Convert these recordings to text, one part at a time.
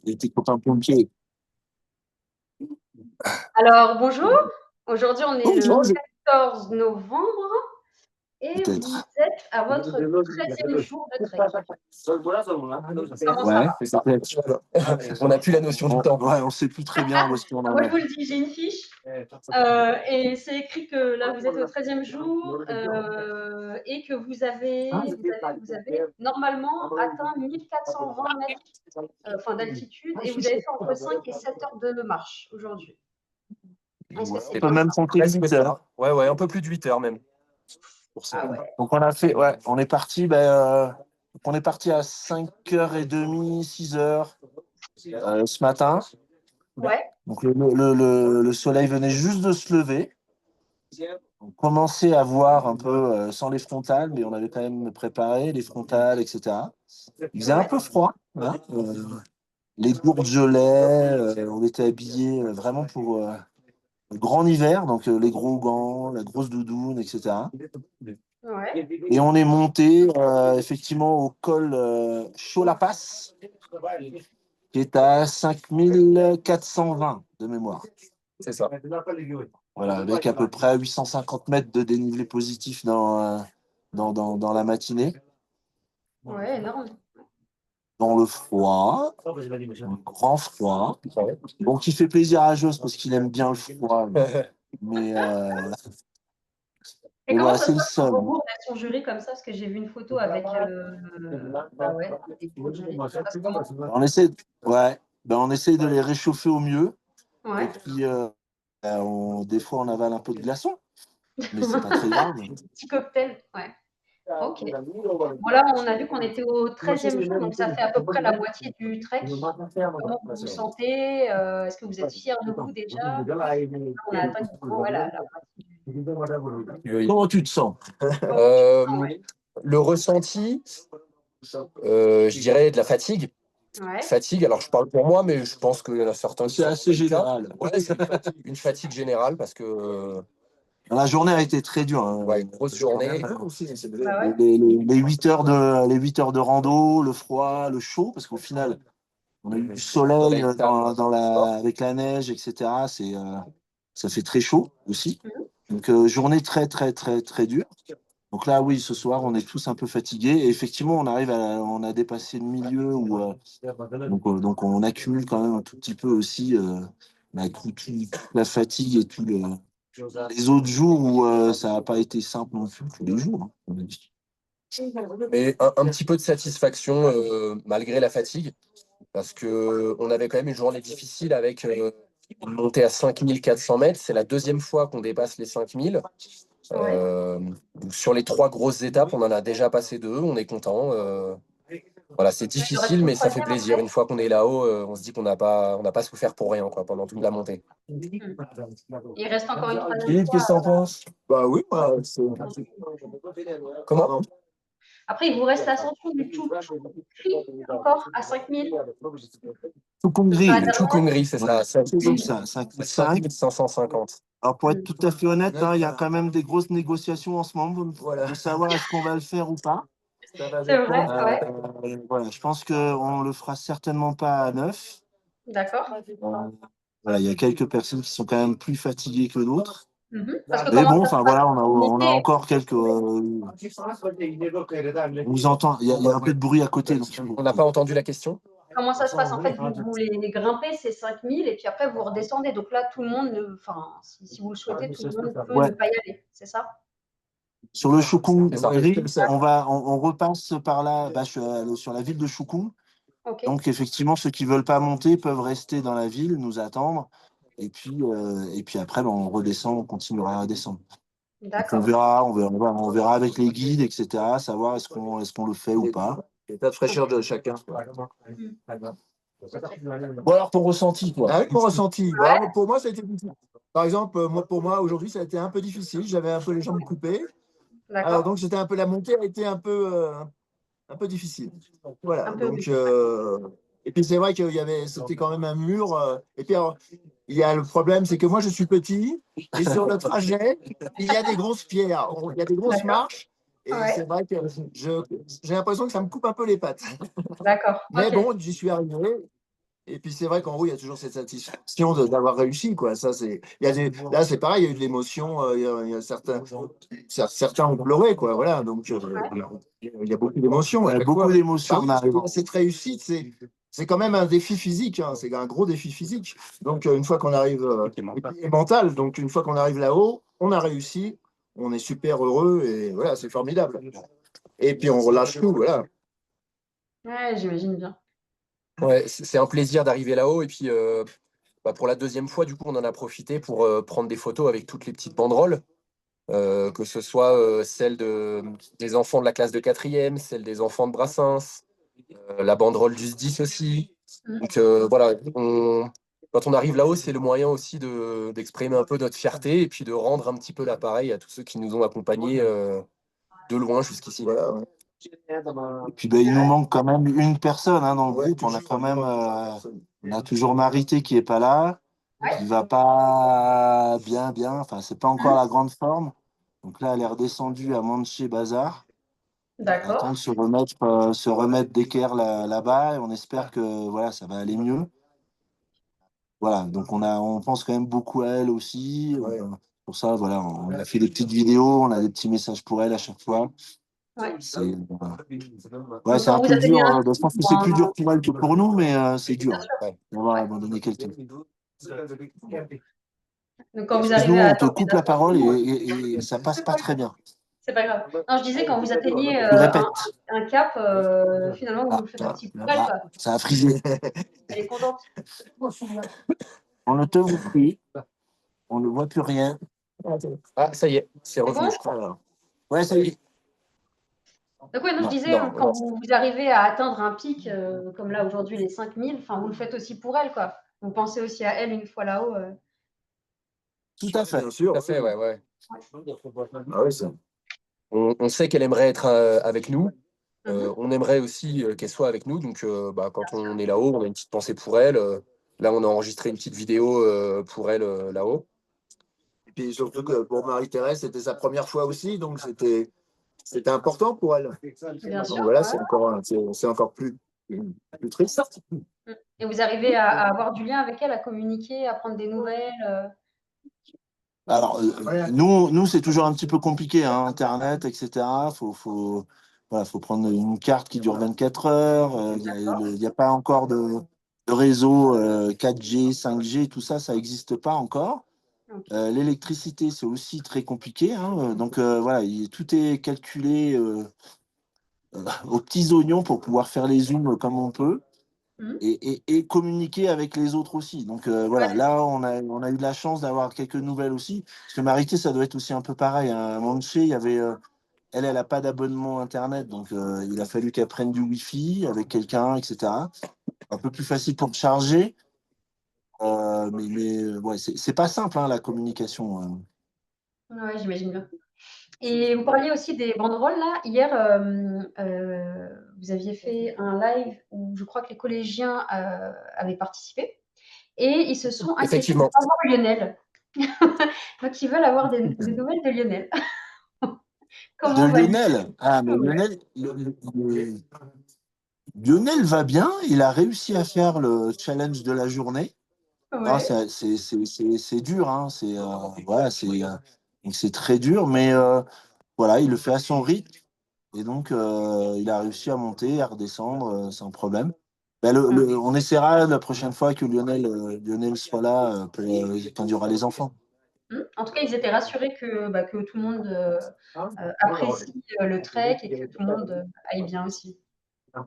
Et tes copains pompiers. Alors, bonjour. Aujourd'hui, on est le Bonjour. 14 novembre et vous Peut-être. êtes à votre 13e jour de trek. Comment ça Ouais, va? peut-être. On n'a plus la notion du temps. Ouais, on sait plus très bien où est-ce qu'on en Moi, je est. vous le dis, j'ai une fiche et c'est écrit que là, vous êtes au 13e jour et que vous avez normalement atteint 1420 mètres d'altitude et vous avez fait entre 5 et 7 heures de marche aujourd'hui. Est-ce que c'est On peut bien même ça? compter 8 heures. Ouais, un peu plus de 8 heures même. Pour ça. Ah ouais. Donc on a fait, ouais, on est parti à 5h30, 6h ce matin. Ouais. Donc le soleil venait juste de se lever. On commençait à voir un peu sans les frontales, mais on avait quand même préparé les frontales, etc. Il faisait un Ouais. peu froid, hein, les gourdes gelaient, on était habillés vraiment pour le grand hiver, donc les gros gants, la grosse doudoune, etc. Ouais. Et on est monté effectivement au col Chaud-la-Passe, qui est à 5420 de mémoire. C'est ça. Voilà, avec à peu près 850 mètres de dénivelé positif dans la matinée. Ouais, énorme. Dans le froid, un grand froid. Bon, qui fait plaisir à Jos parce qu'il aime bien le froid. Mais Et et comment voilà, ça se c'est le passe quand seul. vos gourdes elles sont gelées comme ça? Parce que j'ai vu une photo avec des gourdes gelées. Ça passe comment? On essaie, ouais, on essaie de les réchauffer au mieux. Et Ouais. puis, des fois, on avale un peu de glaçon, mais c'est pas très grave. Petit cocktail. Ouais. Ok. Bon, là, on a vu qu'on était au 13e jour, donc ça fait à peu près la moitié du trek. Comment vous vous sentez? Est-ce que vous êtes fiers de vous déjà? On a atteint du coup la moitié. Comment tu te sens? Euh, le ressenti, je dirais de la fatigue. Ouais. Fatigue, alors je parle pour moi, mais je pense qu'il y en a certains qui C'est sont assez général. Ouais, c'est une fatigue générale parce que La journée a été très dure, hein. ouais, une grosse journée. Bah ouais. Les 8 heures les 8 heures de rando, le froid, le chaud, parce qu'au final, on a eu du soleil avec la neige, etc. Ça fait très chaud aussi. Donc, journée très, très, très, très dure. Donc là, oui, ce soir, on est tous un peu fatigués. Et effectivement, on a dépassé le milieu donc on accumule quand même un tout petit peu aussi toute la fatigue et les autres jours où ça n'a pas été simple non plus tous les jours, hein, on a dit. Mais un petit peu de satisfaction malgré la fatigue, parce que on avait quand même une journée difficile avec une montée à 5400 mètres. C'est la deuxième fois qu'on dépasse les 5000. Ouais. Donc sur les trois grosses étapes, on en a déjà passé deux. On est content. Voilà, c'est Il reste difficile, une mais ça fait troisième plaisir. après. Une fois qu'on est là-haut, on se dit qu'on n'a pas souffert pour rien quoi, pendant toute la montée. Il reste encore une troisième Philippe, qu'est-ce fois. que t'en penses? Bah oui, comment? Après, il vous reste l'ascension du Choucri encore à 5000 Tout compte Ce sera gris, la Le dernière. Chukungri, c'est ça. comme ça, 5. 5550. Alors, pour être tout à fait honnête, hein, il y a quand même des grosses négociations en ce moment de savoir est-ce qu'on va le faire ou pas. C'est vrai, ouais. Voilà, je pense qu'on le fera certainement pas à 9. D'accord. Voilà, il y a quelques personnes qui sont quand même plus fatiguées que d'autres. Parce que Mais comment bon, ça se enfin passe voilà, pour on a monter? encore quelques. On vous entend, il y a un peu de bruit à côté. Donc, On n'a pas entendu la question? Comment ça se passe? En fait, vous les grimpez, c'est 5000 et puis après, vous redescendez. Donc là, tout le monde, enfin, si vous le souhaitez, tout le monde peut ouais, ne pas y aller. C'est ça? sur le Choukoun, C'est ça. on repasse par là, sur la ville de Choukoun. Ok. Donc effectivement, ceux qui veulent pas monter peuvent rester dans la ville, nous attendre. Et puis après, on redescend, on continuera à descendre. Donc D'accord. on verra avec les guides, etc. Savoir est-ce qu'on le fait ou pas. L'état de fraîcheur de chacun. Bon alors ton ressenti, quoi. Ah oui, mon ressenti. Ouais. Bon, pour moi, ça a été difficile. Par exemple, pour moi, aujourd'hui, ça a été un peu difficile. J'avais un peu les jambes coupées. Alors, D'accord. donc, c'était un peu, la montée a été un peu difficile. Voilà. Un peu Donc, rude. et puis, c'est vrai c'était quand même un mur. Et puis, alors, il y a le problème, c'est que moi, je suis petit. Et sur le trajet, il y a des grosses pierres. Il y a des grosses D'accord. marches. Et Ouais. c'est vrai que j'ai l'impression que ça me coupe un peu les pattes. D'accord. Mais Ok. bon, j'y suis arrivé. Et puis c'est vrai qu'en haut, il y a toujours cette satisfaction d'avoir réussi, quoi. Ça, là, c'est pareil, il y a eu de l'émotion. Il y a certains ont pleuré, quoi. Voilà. Donc, il y a beaucoup d'émotions. Il y a beaucoup d'émotions en arrivant. Cette réussite, c'est quand même un défi physique. Hein. C'est un gros défi physique. Donc, une fois qu'on arrive, et mental. Donc, une fois qu'on arrive là-haut, on a réussi. On est super heureux et voilà, c'est formidable. Et puis, on relâche tout. Voilà. Ouais, j'imagine bien. Ouais, c'est un plaisir d'arriver là-haut. Et puis, pour la deuxième fois, du coup, on en a profité pour prendre des photos avec toutes les petites banderoles, que ce soit celle des enfants de la classe de quatrième, celle des enfants de Brassens, la banderole du SDIS aussi. Donc voilà, quand on arrive là-haut, c'est le moyen aussi d'exprimer un peu notre fierté et puis de rendre un petit peu l'appareil à tous ceux qui nous ont accompagnés de loin jusqu'ici. Voilà, ouais. Et puis il nous manque quand même une personne dans le groupe. On a quand même on a toujours Marité qui est pas là, qui va pas bien. Enfin, c'est pas encore la grande forme. Donc là, elle est redescendue à Manche Bazar. On attend de D'accord. se remettre d'équerre là-bas et on espère que voilà, ça va aller mieux. Voilà, donc on pense quand même beaucoup à elle aussi. Pour ça, voilà, on a fait des petites vidéos, on a des petits messages pour elle à chaque fois. Ouais. C'est Donc, c'est quand un vous peu atteignez dur. un Je pense que c'est plus dur pour elle que pour nous, mais c'est dur d'avoir abandonné quelqu'un. Donc, quand vous Excuse-nous, arrivez à on te atteindre coupe la parole et ça passe pas très bien. c'est pas grave. Non, je disais, quand vous atteignez Tu répètes. un cap, finalement, vous le faites aussi pour elle, quoi. Ça a frisé. Elle est contente. On ne te voit plus. On ne voit plus rien. Ah, ça y est, c'est revenu, bon je crois. Ouais, ça y est. Donc, ouais, non, je disais, non, quand non. vous arrivez à atteindre un pic, comme là, aujourd'hui, les 5000, enfin, vous le faites aussi pour elle, quoi. Vous pensez aussi à elle une fois là-haut. Tout à fait. Bien sûr. Tout à fait, ouais. Ah oui, ça. On sait qu'elle aimerait être avec nous. Mhm. On aimerait aussi qu'elle soit avec nous. Donc, quand on est là-haut, on a une petite pensée pour elle. Là, on a enregistré une petite vidéo pour elle là-haut. Et puis surtout que pour Marie-Thérèse, c'était sa première fois aussi, donc c'était important pour elle. Bien Donc sûr. voilà, Ouais. c'est encore plus triste. Et vous arrivez à avoir du lien avec elle, à communiquer, à prendre des nouvelles. Alors, nous c'est toujours un petit peu compliqué, Internet, etc. Voilà, faut prendre une carte qui dure 24 heures. Il n'y a pas encore de réseau 4G, 5G, tout ça, ça n'existe pas encore. Ok. L'électricité, c'est aussi très compliqué. Donc, voilà, tout est calculé aux petits oignons pour pouvoir faire les zooms comme on peut. Mhm. Et communiquer avec les autres aussi. Donc voilà, Ouais. là, on a eu de la chance d'avoir quelques nouvelles aussi. Parce que Marité, ça doit être aussi un peu pareil. À Manche, il y avait, elle n'a pas d'abonnement Internet, donc il a fallu qu'elle prenne du Wi-Fi avec quelqu'un, etc. Un peu plus facile pour charger. Ouais, c'est pas simple, la communication. Ouais, j'imagine bien. Et vous parliez aussi des banderoles là. Hier, vous aviez fait un live où je crois que les collégiens avaient participé et ils se sont inquiétés de ne Effectivement. pas voir Lionel. Donc ils veulent avoir des nouvelles de Lionel. De Comment va Lionel? Lionel. Ah, mais Ouais. Lionel va bien. Il a réussi à faire le challenge de la journée. Ah, Ouais. c'est dur, voilà, donc c'est très dur, mais voilà, il le fait à son rythme et donc il a réussi à monter, à redescendre sans problème. Ben, on essaiera la prochaine fois que Lionel soit là quand il y aura les enfants. En tout cas, ils étaient rassurés que tout le monde apprécie le trek et que tout le monde aille bien aussi. Ouais,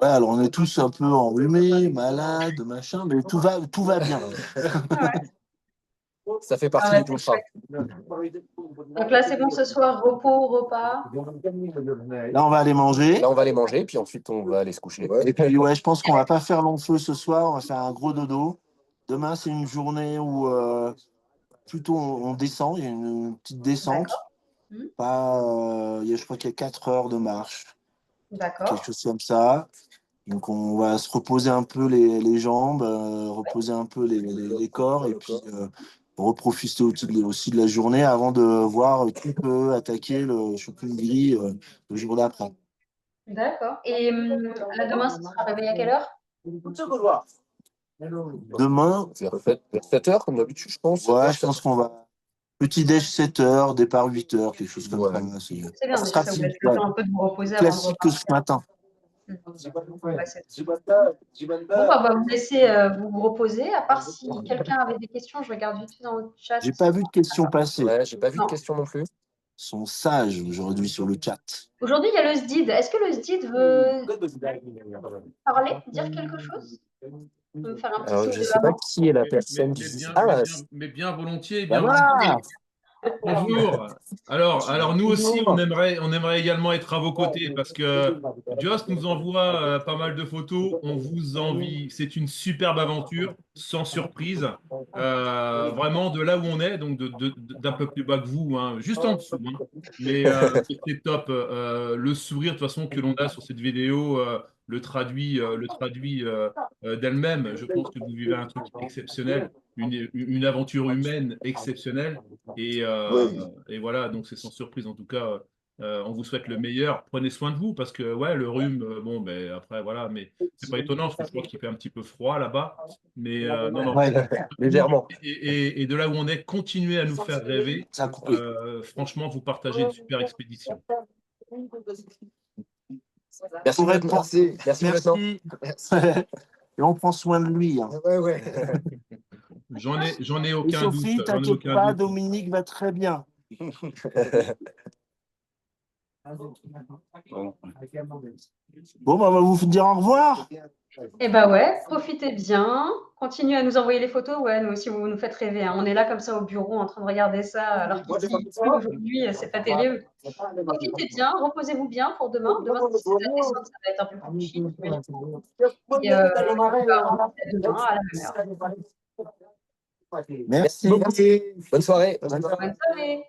alors on est tous un peu enrhumés, malades, machin, mais tout va bien. Ouais. Ça fait Ah partie ouais, du c'est contrat. chouette. Donc là, c'est bon ce soir, repos, repas. Là, on va aller manger. Là, on va aller manger, puis ensuite, on va aller se coucher. Et puis, ouais, je pense qu'on va pas faire long feu ce soir, on va faire un gros dodo. Demain, c'est une journée où plutôt on descend, il y a une petite descente. D'accord. Mmh. Pas, je crois qu'il y a 4 heures de marche, quelque D'accord. chose comme ça. Donc, on va se reposer un peu les jambes, reposer un peu les corps, et puis reprofiter aussi de la journée avant de voir qui peut attaquer le Choukoun-Giri le jour d'après. D'accord. Et là, demain, ça sera réveillé à quelle heure? Demain, vers 7h, comme d'habitude, je pense. ouais, je pense qu'on va. Petit-déj 7h, départ 8h, quelque chose comme ça. C'est bien, Ça mais sera ça vous laisse le temps un peu de vous reposer avant de classique que ce matin. Ouais, bon, bah, on va vous laisser vous reposer. À part si quelqu'un avait des questions, je regarde vite fait dans le chat. J'ai pas vu de questions passer. Ouais, j'ai pas vu Non. de questions non plus. Ils sont sages aujourd'hui sur le chat. Aujourd'hui, il y a le SDID. Est-ce que le SDID veut parler, dire quelque chose? Peut faire un petit Alors, signe je de sais la pas main? qui est la personne qui dit. Ah, Mais bien volontiers, Ben bien voilà. volontiers. Bonjour. Alors nous aussi, on aimerait également être à vos côtés parce que Just nous envoie pas mal de photos. On vous envie. C'est une superbe aventure, sans surprise. Vraiment de là où on est, donc d'un peu plus bas que vous, hein, juste en dessous, hein. Mais c'est top. Le sourire de toute façon que l'on a sur cette vidéo le traduit d'elle-même. Je pense que vous vivez un truc exceptionnel, une aventure humaine exceptionnelle. Et voilà, donc c'est sans surprise. En tout cas, on vous souhaite le meilleur. Prenez soin de vous parce que ouais, le rhume, bon, ben après voilà, mais c'est pas étonnant parce que je crois qu'il fait un petit peu froid là-bas. Mais non, non. Ouais, légèrement. Et de là où on est, continuez à nous faire rêver. ça a coupé. Franchement, vous partagez une super expédition. Merci, Merci. Merci. Et on prend soin de lui. Hein. Ouais. J'en ai Et aucun doute. Sophie, J'en ai t'inquiète aucun pas, doute. Dominique va très bien. Bon, bah, on va vous dire au revoir. Eh ben ouais, profitez bien. Continuez à nous envoyer les photos. Ouais, nous aussi, vous nous faites rêver, hein. On est là comme ça au bureau en train de regarder ça alors qu'il pleut aujourd'hui. C'est pas terrible. Profitez bien, reposez-vous bien pour demain. Demain, c'est la descente, ça va être un peu plus chill. Et demain à la même heure. Merci. Bonne soirée. Bonne soirée.